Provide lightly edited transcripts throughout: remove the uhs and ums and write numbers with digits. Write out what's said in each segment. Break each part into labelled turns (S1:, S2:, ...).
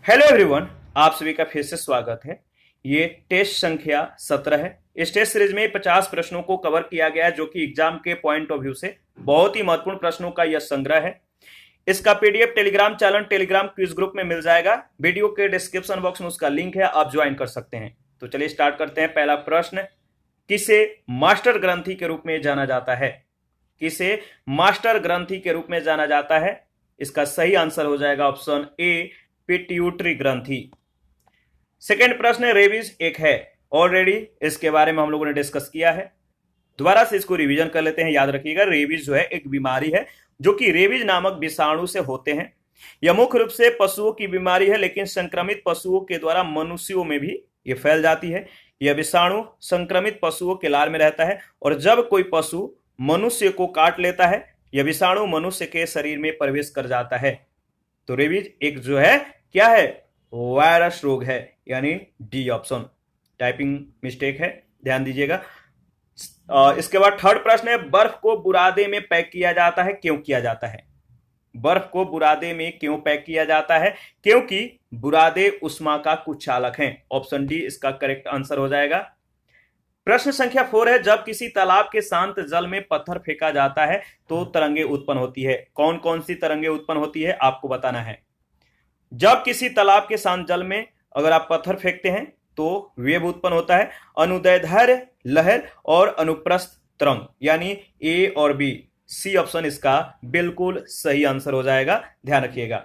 S1: Hello everyone, आप सभी का फिर से स्वागत है। ये टेस्ट संख्या 17 है। इस टेस्ट सीरीज में 50 प्रश्नों को कवर किया गया है, जो कि एग्जाम के पॉइंट ऑफ व्यू से बहुत ही महत्वपूर्ण प्रश्नों का यह संग्रह है। इसका PDF Telegram channel Telegram quiz group में मिल जाएगा। वीडियो के डिस्क्रिप्शन बॉक्स में उसका लिंक है, आप ज्वाइन कर सकते हैं। तो चलिए स्टार्ट करते हैं। पहला प्रश्न, किसे मास्टर ग्रंथि के रूप में जाना जाता है? किसे मास्टर ग्रंथि के रूप में जाना जाता है? इसका सही आंसर हो जाएगा ऑप्शन ए, पिट्यूटरी ग्रंथि। सेकेंड प्रश्न है, रेबीज एक है। ऑलरेडी इसके बारे में हम लोगों ने डिस्कस किया है, दोबारा से इसको रिवीजन कर लेते हैं। याद रखिएगा, रेबीज जो है एक बीमारी है जो कि रेबीज नामक विषाणु से होते हैं। यह मुख्य रूप से पशुओं की बीमारी है, लेकिन संक्रमित पशुओं के द्वारा मनुष्यों में भी यह फैल जाती है। यह विषाणु संक्रमित पशुओं के लार में रहता है, और जब कोई पशु मनुष्य को काट लेता है, यह विषाणु मनुष्य के शरीर में प्रवेश कर जाता है। तो रेबीज एक जो है क्या है? वायरस रोग है, यानी डी ऑप्शन। टाइपिंग मिस्टेक है, ध्यान दीजिएगा। इसके बाद थर्ड प्रश्न है, बर्फ को बुरादे में पैक किया जाता है, क्यों किया जाता है? बर्फ को बुरादे में क्यों पैक किया जाता है? क्योंकि बुरादे उष्मा का कुचालक हैं। ऑप्शन डी इसका करेक्ट आंसर हो जाएगा। प्रश्न संख्या 4 है, जब किसी तालाब के शांत जल में पत्थर फेंका जाता है तो तरंगे उत्पन्न होती है। कौन कौन सी तरंगे उत्पन्न होती है आपको बताना है। जब किसी तालाब के शांत जल में अगर आप पत्थर फेंकते हैं तो वेव उत्पन्न होता है, अनुदैर्ध्य लहर और अनुप्रस्थ तरंग, यानी ए और बी। सी ऑप्शन इसका बिल्कुल सही आंसर हो जाएगा, ध्यान रखिएगा।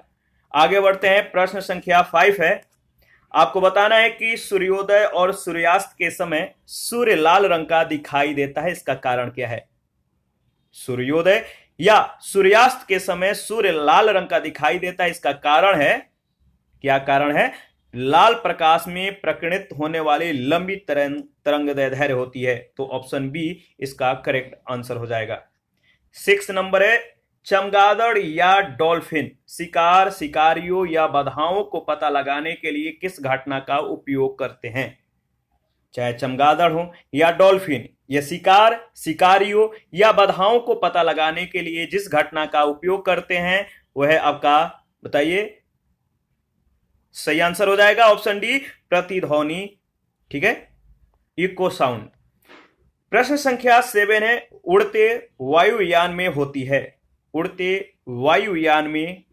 S1: आगे बढ़ते हैं। प्रश्न संख्या 5 है, आपको बताना है कि सूर्योदय और सूर्यास्त के समय सूर्य लाल रंग का दिखाई देता है, इसका कारण क्या है? सूर्योदय या सूर्यास्त के समय सूर्य लाल रंग का दिखाई देता है, इसका कारण है, क्या कारण है? लाल प्रकाश में प्रकीर्णित होने वाली लंबी तरंगदैर्ध्य होती है। तो ऑप्शन बी इसका करेक्ट आंसर हो जाएगा। 6 नंबर है, चमगादड़ या डॉल्फिन शिकार, शिकारियों या बधाओं को पता लगाने के लिए किस घटना का उपयोग करते हैं? चाहे चमगादड़ हो या डॉल्फिन, ये शिकार, शिकारियों या बधाओं को पता लगाने के लिए जिस घटना का उपयोग करते हैं वह है आपका, बताइए। सही आंसर हो जाएगा ऑप्शन डी, प्रतिध्वनि। ठीक है, इको साउंड। प्रश्न संख्या 7 है, उड़ते वायुयान में होती है। उड़ते वायुयान में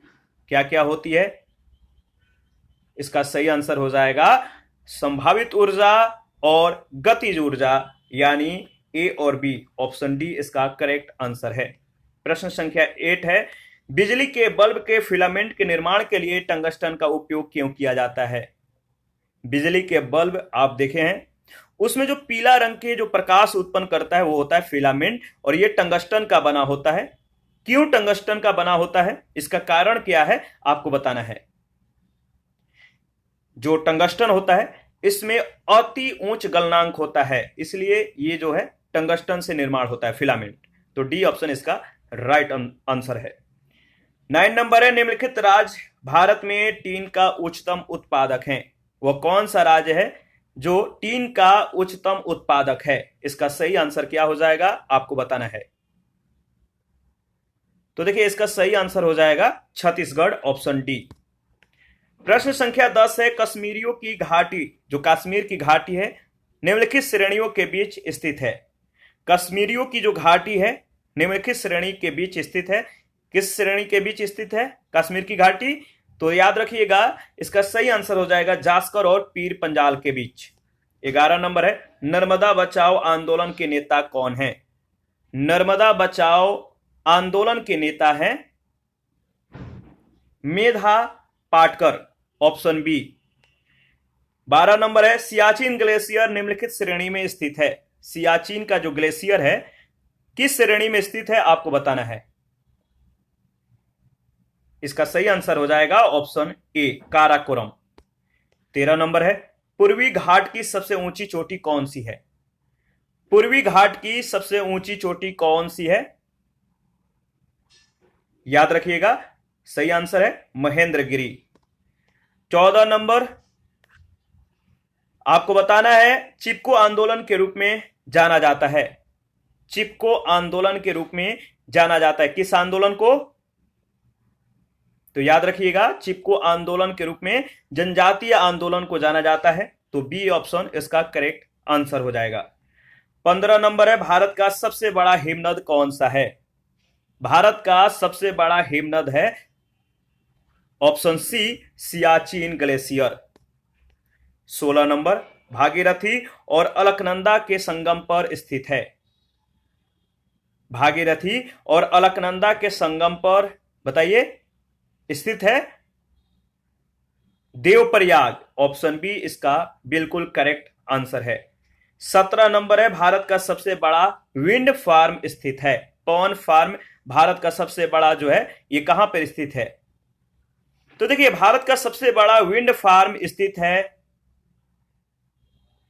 S1: क्या क्या होती है? इसका सही आंसर हो जाएगा संभावित ऊर्जा और गतिज ऊर्जा, यानी ए और बी। ऑप्शन डी इसका करेक्ट आंसर है। प्रश्न संख्या 8 है, बिजली के बल्ब के फिलामेंट के निर्माण के लिए टंगस्टन का उपयोग क्यों किया जाता है? बिजली के बल्ब आप देखे हैं, उसमें जो पीला रंग के जो प्रकाश उत्पन्न करता है वो होता है फिलामेंट, और ये टंगस्टन का बना होता है। क्यों टंगस्टन का बना होता है, इसका कारण क्या है आपको बताना है। जो टंगस्टन होता है इसमें अति उच्च गलनांक होता है, इसलिए ये जो है टंगस्टन से निर्माण होता है फिलामेंट। तो डी ऑप्शन इसका राइट आंसर है। 9 नंबर है, निम्नलिखित राज्य भारत में टीन का उच्चतम उत्पादक है। वह कौन सा राज्य है जो टीन का उच्चतम उत्पादक है? इसका सही आंसर क्या हो जाएगा आपको बताना है। तो देखिए, इसका सही आंसर हो जाएगा छत्तीसगढ़, ऑप्शन डी। प्रश्न संख्या 10 है, कश्मीरियों की घाटी, जो कश्मीर की घाटी है, निम्नलिखित श्रेणियों के बीच स्थित है। कश्मीरियों की जो घाटी है निम्नलिखित श्रेणी के बीच स्थित है। किस श्रेणी के बीच स्थित है कश्मीर की घाटी? तो याद रखिएगा, इसका सही आंसर हो जाएगा जास्कर और पीर पंजाल के बीच। 11 नंबर है, नर्मदा बचाओ आंदोलन के नेता कौन है? नर्मदा बचाओ आंदोलन के नेता हैं Medha Patkar, option B. 12 number है, सियाचिन ग्लेशियर निम्नलिखित श्रेणी में स्थित है। सियाचिन का जो ग्लेशियर है किस श्रेणी में स्थित है आपको बताना है। इसका सही आंसर हो जाएगा ऑप्शन ए, काराकोरम। 13 नंबर है, पूर्वी घाट की सबसे ऊंची चोटी कौन सी है? पूर्वी घाट की सबसे ऊंची चोटी कौन सी है? याद रखिएगा, सही आंसर है महेंद्रगिरी। 14 नंबर, आपको बताना है चिपको आंदोलन के रूप में जाना जाता है। चिपको आंदोलन के रूप में जाना जाता है किस आंदोलन को? तो याद रखिएगा, चिपको आंदोलन के रूप में जनजातीय आंदोलन को जाना जाता है। तो बी ऑप्शन इसका करेक्ट आंसर हो जाएगा। 15 नंबर है, भारत का सबसे बड़ा हिमनद कौन सा है? भारत का सबसे बड़ा हिमनद है option C, Siachen glacier. 16 number, Bhagirathi और अलकनंदा के संगम पर स्थित है। भागीरथी और अलकनंदा के संगम पर बताइए स्थित है देवप्रयाग। ऑप्शन बी इसका बिल्कुल करेक्ट आंसर है। 17 नंबर है, भारत का सबसे बड़ा विंड फार्म स्थित है। पवन फार्म भारत का सबसे बड़ा जो है ये कहां पर स्थित है? तो देखिए, भारत का सबसे बड़ा विंड फार्म स्थित है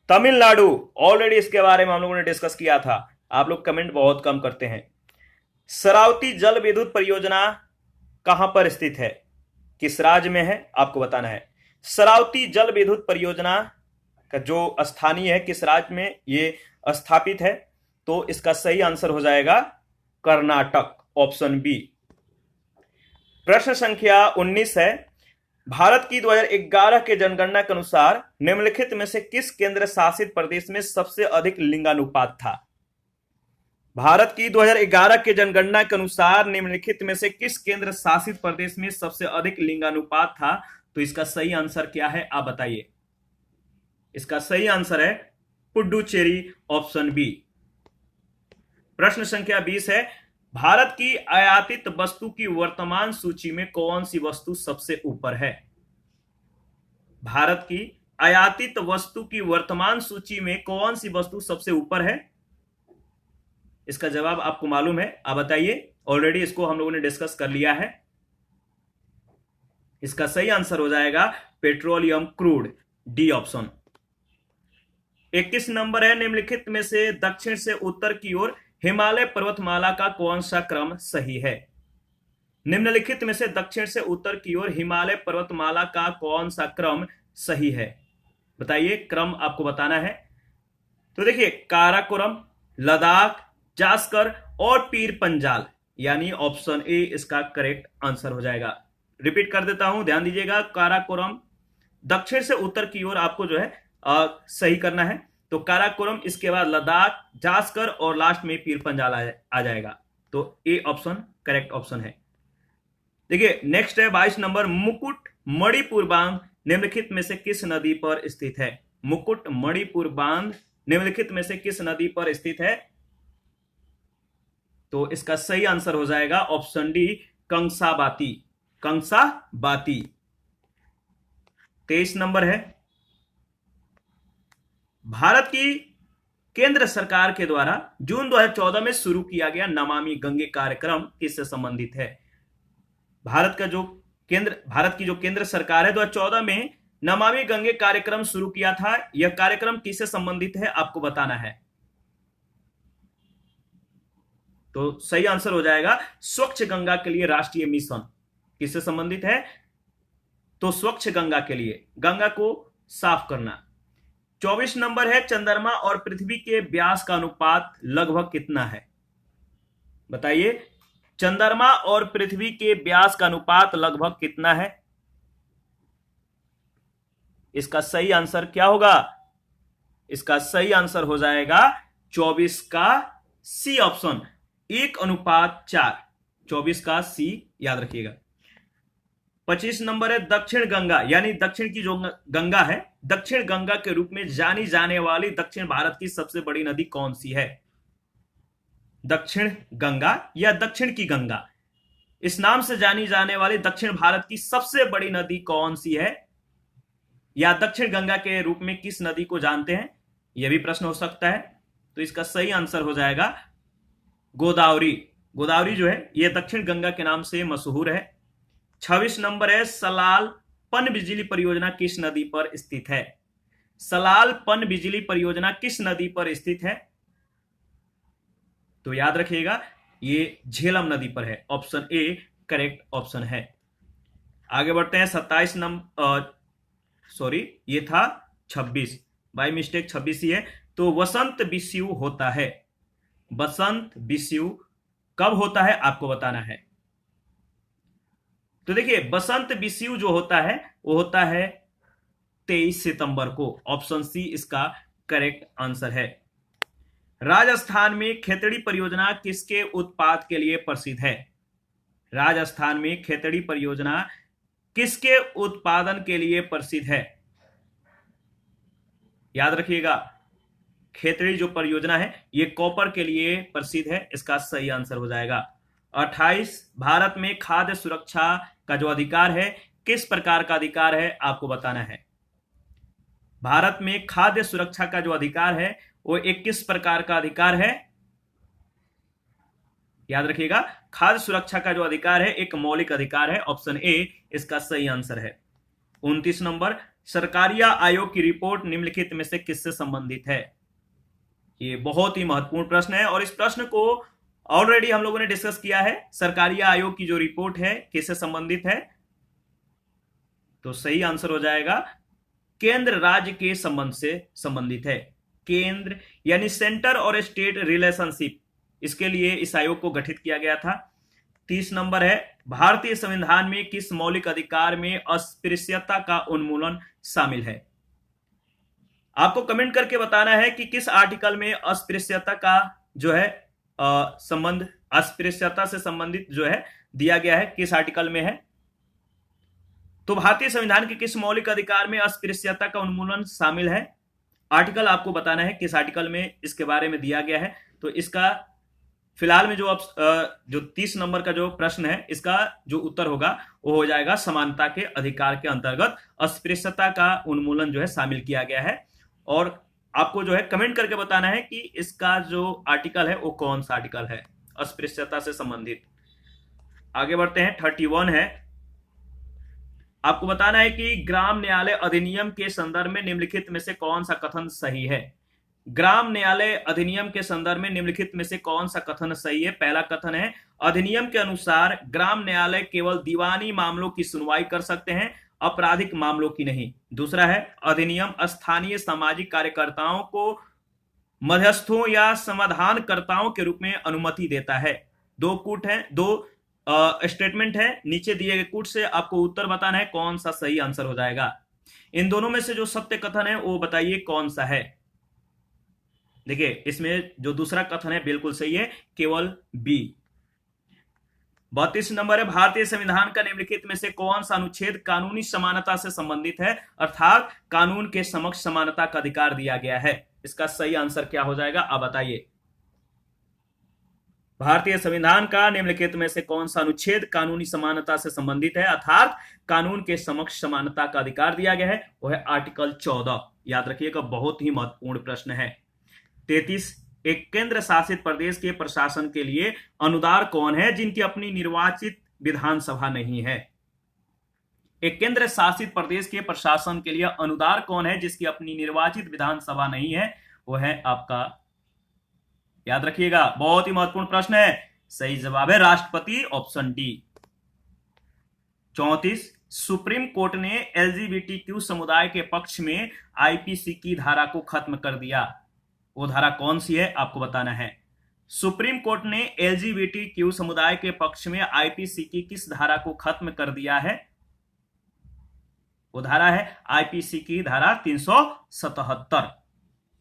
S1: तमिलनाडु। ऑलरेडी इसके बारे में हम लोगों ने डिस्कस किया था। आप लोग कमेंट बहुत कम करते हैं। शरावती जल विद्युत परियोजना कहां पर स्थित है? किस राज्य में है आपको बताना है। शरावती जल विद्युत परियोजना का जो स्थानीय है, किस राज्य में ये स्थापित है? तो इसका सही आंसर हो जाएगा कर्नाटक, ऑप्शन बी। प्रश्न संख्या 19 है, भारत की 2011 के जनगणना के अनुसार निम्नलिखित में से किस केंद्र शासित प्रदेश में सबसे अधिक लिंगानुपात था? भारत की 2011 के जनगणना के अनुसार निम्नलिखित में से किस केंद्र शासित प्रदेश में सबसे अधिक लिंगानुपात था? तो इसका सही आंसर क्या है आप बताइए। इसका सही आंसर है पुडुचेरी, ऑप्शन बी। प्रश्न संख्या 20 है, भारत की आयातित वस्तु की वर्तमान सूची में कौन सी वस्तु सबसे ऊपर है? भारत की आयातित वस्तु की वर्तमान सूची में कौन सी वस्तु सबसे ऊपर है? इसका जवाब आपको मालूम है, आप बताइए। ऑलरेडी इसको हम लोगों ने डिस्कस कर लिया है। इसका सही आंसर हो जाएगा petroleum crude, D option. 21 number है, निम्नलिखित में से दक्षिण से उत्तर की ओर हिमालय पर्वतमाला का कौन सा क्रम सही है? निम्नलिखित में से दक्षिण से उत्तर की ओर हिमालय पर्वतमाला का कौन सा क्रम सही है? बताइए, क्रम आपको बताना है। तो देखिए, काराकोरम, लद्दाख, जास्कर और पीर पंजाल, यानी ऑप्शन ए इसका करेक्ट आंसर हो जाएगा। रिपीट कर देता हूं, ध्यान दीजिएगा। काराकोरम दक्षिण से उत्तर की ओर आपको जो है सही करना है। तो काराकोरम, इसके बाद लद्दाख, जास्कर और लास्ट में पीर पंजाल आ जाएगा। तो ए ऑप्शन करेक्ट ऑप्शन है। देखिए, नेक्स्ट है 22 नंबर, मुकुट मणिपुर बांध निम्नलिखित में से किस नदी पर स्थित है? मुकुट मणिपुर बांध निम्नलिखित में से किस नदी पर स्थित है? तो इसका सही आंसर हो जाएगा ऑप्शन डी, कंसाबाती, कंसाबाती। 23 नंबर है, भारत की केंद्र सरकार के द्वारा जून 2014 में शुरू किया गया नमामि गंगे कार्यक्रम किससे संबंधित है? भारत की जो केंद्र सरकार है 2014 में नमामि गंगे कार्यक्रम शुरू किया था। यह कार्यक्रम किससे संबंधित है आपको बताना है। तो सही आंसर हो जाएगा स्वच्छ गंगा के लिए राष्ट्रीय मिशन। किससे संबंधित है? तो स्वच्छ गंगा के लिए, गंगा को साफ करना। 24 नंबर है, चंद्रमा और पृथ्वी के व्यास का अनुपात लगभग कितना है? बताइए, चंद्रमा और पृथ्वी के व्यास का अनुपात लगभग कितना है? इसका सही आंसर क्या होगा? इसका सही आंसर हो जाएगा 24 का सी ऑप्शन, 1:4। 24 का सी याद रखिएगा। 25 नंबर है, दक्षिण गंगा यानी दक्षिण की जो गंगा है, दक्षिण गंगा के रूप में जानी जाने वाली दक्षिण भारत की सबसे बड़ी नदी कौन सी है? दक्षिण गंगा या दक्षिण की गंगा, इस नाम से जानी जाने वाली दक्षिण भारत की सबसे बड़ी नदी कौन सी है? या दक्षिण गंगा के रूप में किस नदी को जानते हैं? यह भी प्रश्न हो सकता है। तो इसका सही आंसर हो जाएगा गोदावरी। गोदावरी जो है यह दक्षिण गंगा के नाम से मशहूर है। 26 नंबर है, सलाल पन बिजली परियोजना किस नदी पर स्थित है? सलाल पन बिजली परियोजना किस नदी पर स्थित है? तो याद रखिएगा, ये झेलम नदी पर है। ऑप्शन ए करेक्ट ऑप्शन है। आगे बढ़ते हैं 27 नंबर, सॉरी ये था 26, बाय मिस्टेक 26 ही है। तो वसंत विषुव होता है, वसंत विषुव कब होता है आपको बताना है। तो देखिए बसंत विषु जो होता है वो होता है 23 सितंबर को। ऑप्शन सी इसका करेक्ट आंसर है। राजस्थान में खेतड़ी परियोजना किसके उत्पाद के लिए प्रसिद्ध है? राजस्थान में खेतड़ी परियोजना किसके उत्पादन के लिए प्रसिद्ध है? याद रखिएगा, खेतड़ी जो परियोजना है ये कॉपर के लिए प्रसिद्ध है। इसका सही आंसर हो जाएगा 28। भारत में खाद्य सुरक्षा का जो अधिकार है किस प्रकार का अधिकार है आपको बताना है। भारत में खाद्य सुरक्षा का जो अधिकार है वो एक किस प्रकार का अधिकार है? याद रखिएगा, खाद्य सुरक्षा का जो अधिकार है एक मौलिक अधिकार है। ऑप्शन ए इसका सही आंसर है। 29 नंबर, सरकारिया आयोग की रिपोर्ट निम्नलिखित में से किससे संबंधित है? ये बहुत ही महत्वपूर्ण प्रश्न है और इस प्रश्न को ऑलरेडी हम लोगों ने डिस्कस किया है। सरकारिया आयोग की जो रिपोर्ट है किससे संबंधित है? तो सही आंसर हो जाएगा केंद्र राज्य के संबंध से संबंधित है। केंद्र यानी सेंटर और स्टेट रिलेशनशिप, इसके लिए इस आयोग को गठित किया गया था। 30 नंबर है, भारतीय संविधान में किस मौलिक अधिकार में अस्पृश्यता का उन्मूलन शामिल है? आपको कमेंट करके बताना है कि किस आर्टिकल में अस्पृश्यता का जो है संबंध, अस्पृश्यता से संबंधित जो है दिया गया है, किस आर्टिकल में है। तो भारतीय संविधान के किस मौलिक अधिकार में अस्पृश्यता का उन्मूलन शामिल है? आर्टिकल आपको बताना है किस आर्टिकल में इसके बारे में दिया गया है। तो इसका फिलहाल में जो 30 नंबर का जो प्रश्न है इसका जो उत्तर होगा वो हो जाएगा समानता के अधिकार के अंतर्गत अस्पृश्यता का उन्मूलन जो है शामिल किया गया है। और आपको जो है कमेंट करके बताना है कि इसका जो आर्टिकल है वो कौन सा आर्टिकल है अस्पृश्यता से संबंधित। आगे बढ़ते हैं। 31 है, आपको बताना है कि ग्राम न्यायालय अधिनियम के संदर्भ में निम्नलिखित में से कौन सा कथन सही है? ग्राम न्यायालय अधिनियम के संदर्भ में निम्नलिखित में से कौन सा कथन सही है? पहला कथन है, अधिनियम के अनुसार ग्राम न्यायालय केवल दीवानी मामलों की सुनवाई कर सकते हैं, आपराधिक मामलों की नहीं। दूसरा है, अधिनियम स्थानीय सामाजिक कार्यकर्ताओं को मध्यस्थों या समाधानकर्ताओं के रूप में अनुमति देता है। दो कूट है, दो स्टेटमेंट है, नीचे दिए गए कूट से आपको उत्तर बताना है कौन सा सही आंसर हो जाएगा। इन दोनों में से जो सत्य कथन है वो बताइए कौन सा है। देखिए इसमें जो दूसरा कथन है बिल्कुल सही है, केवल बी। 32 नंबर है, भारतीय संविधान का निम्नलिखित में से कौन सा अनुच्छेद कानूनी समानता से संबंधित है, अर्थात कानून के समक्ष समानता का अधिकार दिया गया है? इसका सही आंसर क्या हो जाएगा आप बताइए। भारतीय संविधान का निम्नलिखित में से कौन सा अनुच्छेद कानूनी समानता से संबंधित है, अर्थात कानून के समक्ष समानता का अधिकार दिया गया है? वो है आर्टिकल 14। याद रखिएगा, बहुत ही महत्वपूर्ण प्रश्न है। 33, एक केंद्र शासित प्रदेश के प्रशासन के लिए अनुदार कौन है जिनकी अपनी निर्वाचित विधानसभा नहीं है? एक केंद्र शासित प्रदेश के प्रशासन के लिए अनुदार कौन है जिसकी अपनी निर्वाचित विधानसभा नहीं है? वो है आपका, याद रखिएगा, बहुत ही महत्वपूर्ण प्रश्न है। सही जवाब है राष्ट्रपति, ऑप्शन डी। 34, सुप्रीम कोर्ट ने एलजीबीटीक्यू समुदाय के पक्ष में आईपीसी की धारा को खत्म कर दिया। वो धारा कौन सी है आपको बताना है। सुप्रीम कोर्ट ने एलजीबीटीक्यू समुदाय के पक्ष में आईपीसी की किस धारा को खत्म कर दिया है? वो धारा है आईपीसी की धारा 377।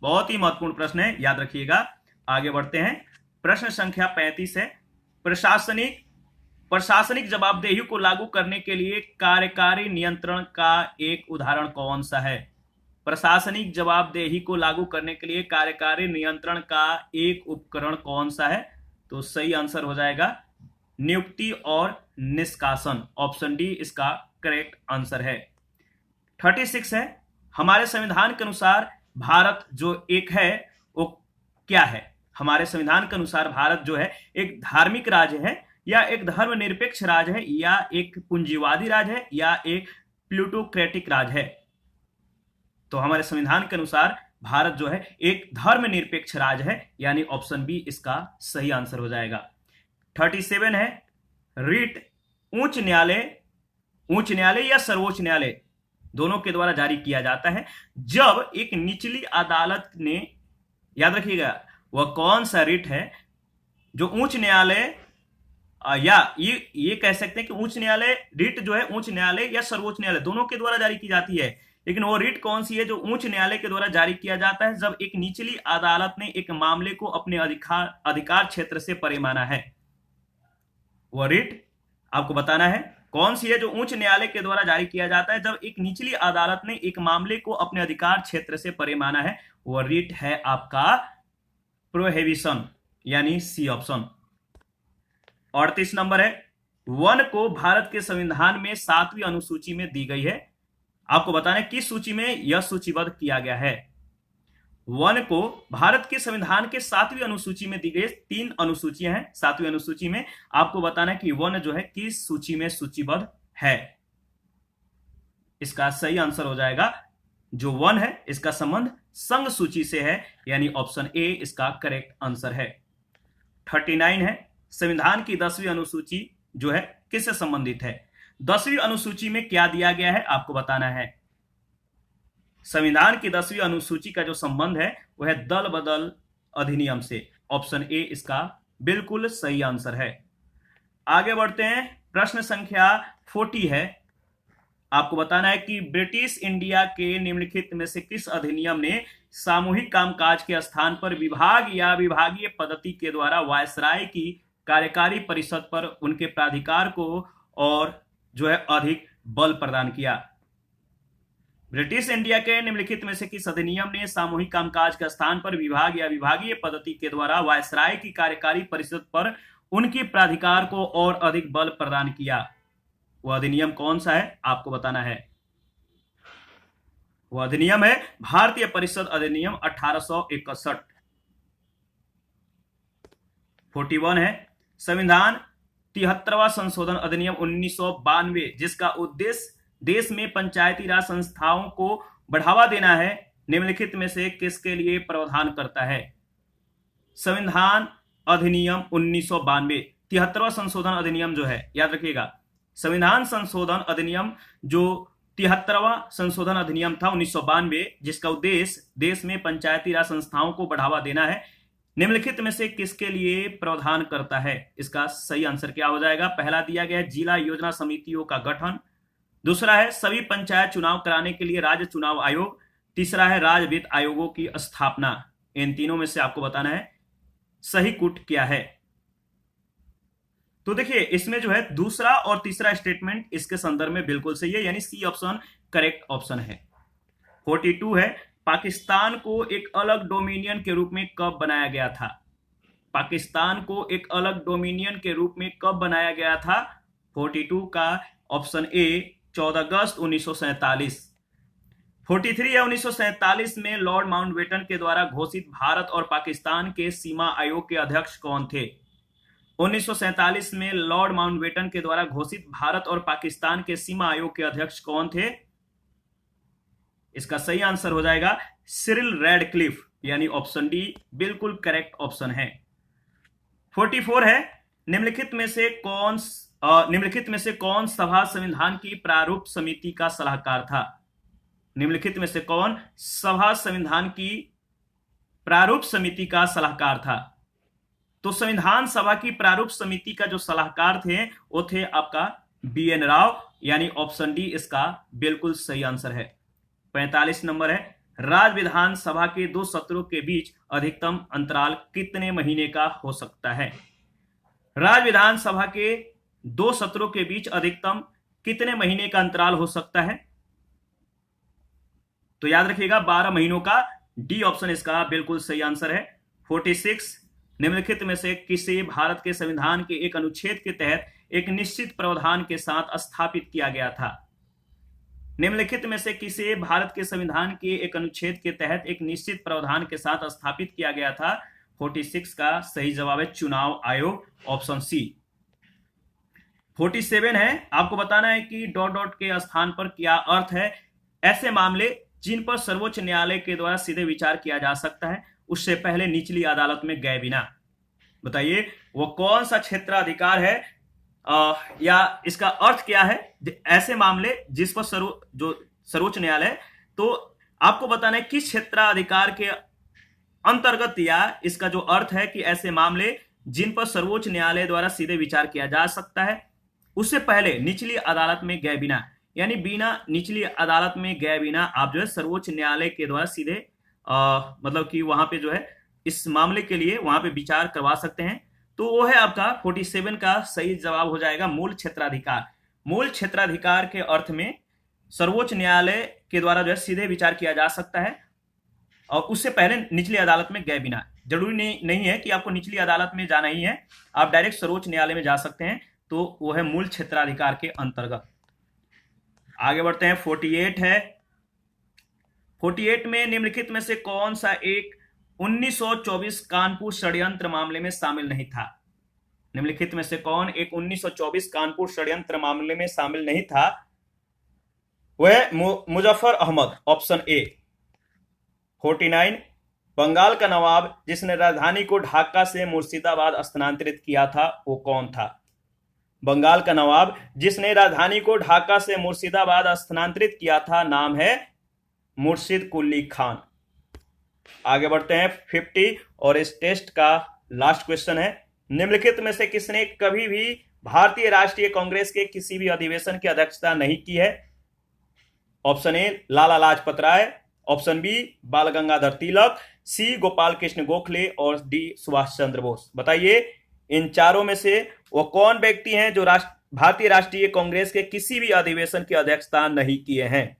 S1: बहुत ही महत्वपूर्ण प्रश्न है, याद रखिएगा। आगे बढ़ते हैं। प्रश्न संख्या 35 है, प्रशासनिक जवाबदेही को लागू करने के लिए कार्यकारी नियंत्रण का एक उदाहरण कौन सा है? प्रशासनिक जवाबदेही को लागू करने के लिए कार्यकारी नियंत्रण का एक उपकरण कौन सा है? तो सही आंसर हो जाएगा नियुक्ति और निष्कासन, ऑप्शन डी इसका करेक्ट आंसर है। 36 है, हमारे संविधान के अनुसार भारत जो एक है वो क्या है? हमारे संविधान के अनुसार भारत जो है एक धार्मिक राज्य है या एक धर्मनिरपेक्ष राज्य है या एक पूंजीवादी राज्य है या एक प्लूटोक्रेटिक राज्य है? तो हमारे संविधान के अनुसार भारत जो है एक धर्मनिरपेक्ष राज्य है, यानी ऑप्शन बी इसका सही आंसर हो जाएगा। 37 है, रिट उच्च न्यायालय या सर्वोच्च न्यायालय दोनों के द्वारा जारी किया जाता है जब एक निचली अदालत ने, याद रखिएगा वह कौन सा रिट है जो उच्च न्यायालय या ये कह सकते हैं कि उच्च न्यायालय, रिट जो है उच्च न्यायालय या सर्वोच्च न्यायालय दोनों के द्वारा जारी की जाती है। लेकिन वो रिट कौन सी है जो उच्च न्यायालय के द्वारा जारी किया जाता है? जब एक निचली अदालत ने एक मामले को अपने अधिकार क्षेत्र से परे माना है। वो रिट आपको बताना है कौन सी है जो उच्च न्यायालय के द्वारा जारी किया जाता है जब एक निचली अदालत ने एक मामले को अपने अधिकार क्षेत्र से परे माना है। वो रिट है आपका प्रोहिबिशन, यानी सी ऑप्शन। 38 नंबर है, वन को भारत के संविधान में 7वीं अनुसूची में दी गई है। आपको बताना है किस सूची में यह सूचीबद्ध किया गया है। वन को भारत के संविधान के 7वीं अनुसूची में दी गई। 3 अनुसूचियां हैं 7वीं अनुसूची में। आपको बताना है कि वन जो है किस सूची में सूचीबद्ध है। इसका सही आंसर हो जाएगा जो वन है इसका संबंध संघ सूची से है, यानी ऑप्शन ए इसका करेक्ट आंसर है। 39 है, संविधान की 10वीं अनुसूची जो है किससे संबंधित है? 10वीं अनुसूची में क्या दिया गया है आपको बताना है। संविधान की 10वीं अनुसूची का जो संबंध है वह है दल बदल अधिनियम से। ऑप्शन ए इसका बिल्कुल सही आंसर है। आगे बढ़ते हैं, प्रश्न संख्या 40 है। आपको बताना है कि ब्रिटिश इंडिया के निम्नलिखित में से किस अधिनियम ने सामूहिक कामकाज के स्थान पर विभाग या विभागीय पद्धति के द्वारा वायसराय की कार्यकारी परिषद पर उनके प्राधिकार को और जो है अधिक बल प्रदान किया? ब्रिटिश इंडिया के निम्नलिखित में से किस अधिनियम ने सामूहिक कामकाज के स्थान पर विभाग या विभागीय पद्धति के द्वारा वायसराय की कार्यकारी परिषद पर उनके प्राधिकार को और अधिक बल प्रदान किया? वह अधिनियम कौन सा है आपको बताना है। वह अधिनियम है भारतीय परिषद अधिनियम 1861। 41 है, संविधान 73वां संशोधन अधिनियम 1992 जिसका उद्देश्य देश में पंचायती राज संस्थाओं को बढ़ावा देना है, निम्नलिखित में से किसके लिए प्रावधान करता है? संविधान अधिनियम 1992 73वां संशोधन अधिनियम जो है, याद रखिएगा, संविधान संशोधन अधिनियम जो 73वां संशोधन अधिनियम था 1992 जिसका उद्देश्य देश में पंचायती राज संस्थाओं को बढ़ावा देना है, निम्नलिखित में से किसके लिए प्रावधान करता है? इसका सही आंसर क्या हो जाएगा? पहला दिया गया है जिला योजना समितियों का गठन, दूसरा है सभी पंचायत चुनाव कराने के लिए राज्य चुनाव आयोग, तीसरा है राज्य वित्त आयोगों की स्थापना। इन तीनों में से आपको बताना है सही कूट क्या है। तो देखिए इसमें जो है दूसरा और तीसरा स्टेटमेंट इसके संदर्भ में बिल्कुल सही है, यानी सी ऑप्शन करेक्ट ऑप्शन है। 42 है, पाकिस्तान को एक अलग डोमिनियन के रूप में कब बनाया गया था? पाकिस्तान को एक अलग डोमिनियन के रूप में कब बनाया गया था? 42 का ऑप्शन ए 14 अगस्त 1947। 43 है, 1947 में लॉर्ड माउंटबेटन के द्वारा घोषित भारत और पाकिस्तान के सीमा आयोग के अध्यक्ष कौन थे? 1947 में लॉर्ड माउंटबेटन के द्वारा घोषित भारत और पाकिस्तान के सीमा आयोग के अध्यक्ष कौन थे? इसका सही आंसर हो जाएगा सिरिल रैडक्लिफ, यानी ऑप्शन डी बिल्कुल करेक्ट ऑप्शन है। 44 है, निम्नलिखित में से कौन सभा संविधान की प्रारूप समिति का सलाहकार था? निम्नलिखित में से कौन सभा संविधान की प्रारूप समिति का सलाहकार था? तो संविधान सभा की प्रारूप समिति का जो सलाहकार थे वो थे आपका BN राव, यानी ऑप्शन डी इसका बिल्कुल सही आंसर है। 45 नंबर है, राज्य विधानसभा के 2 सत्रों के बीच अधिकतम अंतराल कितने महीने का हो सकता है? राज्य विधानसभा के 2 सत्रों के बीच अधिकतम कितने महीने का अंतराल हो सकता है? तो याद रखिएगा 12 महीनों का। डी ऑप्शन इसका बिल्कुल सही आंसर है। 46, निम्नलिखित में से किसे भारत के संविधान के एक अनुच्छेद के तहत एक निश्चित प्रावधान के साथ स्थापित किया गया था? निम्नलिखित में से किसे भारत के संविधान के एक अनुच्छेद के तहत एक निश्चित प्रावधान के साथ स्थापित किया गया था? 46 का सही जवाब है चुनाव आयोग, ऑप्शन सी। 47 है, आपको बताना है कि डॉट डॉट के स्थान पर क्या अर्थ है? ऐसे मामले जिन पर सर्वोच्च न्यायालय के द्वारा सीधे विचार किया जा सकता है उससे पहले निचली अदालत में गए बिना। बताइए वो कौन सा क्षेत्राधिकार है या इसका अर्थ क्या है? ऐसे मामले जिस पर सर्वोच्च न्यायालय, तो आपको बताना है किस क्षेत्राधिकार के अंतर्गत, या इसका जो अर्थ है कि ऐसे मामले जिन पर सर्वोच्च न्यायालय द्वारा सीधे विचार किया जा सकता है, उससे पहले निचली अदालत में गए बिना, यानी बिना निचली अदालत में गए बिना आप जो है सर्वोच्च न्यायालय के द्वारा सीधे मतलब कि वहां पे जो है इस मामले के लिए वहां पे विचार करवा सकते हैं। तो वो है आपका 47 का सही जवाब हो जाएगा मूल क्षेत्राधिकार। मूल क्षेत्राधिकार के अर्थ में सर्वोच्च न्यायालय के द्वारा जो है सीधे विचार किया जा सकता है और उससे पहले निचली अदालत में गए बिना। जरूरी नहीं है कि आपको निचली अदालत में जाना ही है, आप डायरेक्ट सर्वोच्च न्यायालय में जा सकते हैं। तो वो है मूल क्षेत्राधिकार के अंतर्गत। आगे बढ़ते हैं। 48 है। 48 में निम्नलिखित में से कौन सा एक 1924 कानपुर षड्यंत्र मामले में शामिल नहीं था? निम्नलिखित में से कौन एक 1924 कानपुर षड्यंत्र मामले में शामिल नहीं था? वह मुजफ्फर अहमद, ऑप्शन ए। 49, बंगाल का नवाब जिसने राजधानी को ढाका से मुर्शिदाबाद स्थानांतरित किया था वो कौन था? बंगाल का नवाब जिसने राजधानी को ढाका से मुर्शिदाबाद स्थानांतरित किया था, नाम है मुर्शिद कुली खान। आगे बढ़ते हैं। 50 और इस टेस्ट का लास्ट क्वेश्चन है। निम्नलिखित में से किसने कभी भी भारतीय राष्ट्रीय कांग्रेस के किसी भी अधिवेशन की अध्यक्षता नहीं की है? Option A Lala Lajpat Rai, option B Bal Gangadhar तिलक, सी गोपाल कृष्ण गोखले और डी सुभाष चंद्र बोस। बताइए इन चारों में से वो कौन व्यक्ति हैं जो भारतीय राष्ट्रीय कांग्रेस के किसी भी अधिवेशन की अध्यक्षता नहीं किए हैं?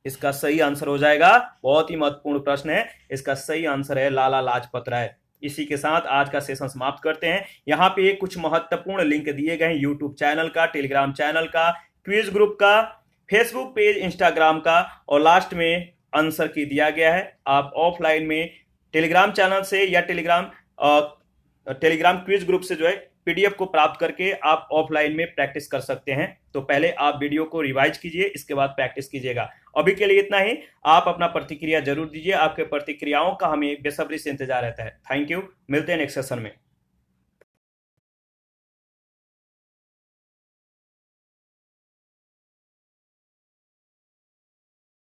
S1: इसका सही आंसर हो जाएगा, बहुत ही महत्वपूर्ण प्रश्न है, इसका सही आंसर है लाला लाजपत राय। इसी के साथ आज का सेशन समाप्त करते हैं। यहाँ पे कुछ महत्वपूर्ण लिंक दिए गए हैं, यूट्यूब चैनल का, टेलीग्राम चैनल का, क्विज ग्रुप का, फेसबुक पेज, इंस्टाग्राम का, और लास्ट में आंसर की दिया गया है। आप ऑफलाइन में टेलीग्राम चैनल से या टेलीग्राम क्विज ग्रुप से जो है पीडीएफ को प्राप्त करके आप ऑफलाइन में प्रैक्टिस कर सकते हैं। तो पहले आप वीडियो को रिवाइज कीजिए, इसके बाद प्रैक्टिस कीजिएगा। अभी के लिए इतना ही। आप अपना प्रतिक्रिया जरूर दीजिए, आपके प्रतिक्रियाओं का हमें बेसब्री से इंतजार रहता है। थैंक यू, मिलते हैं नेक्स्ट सेशन में।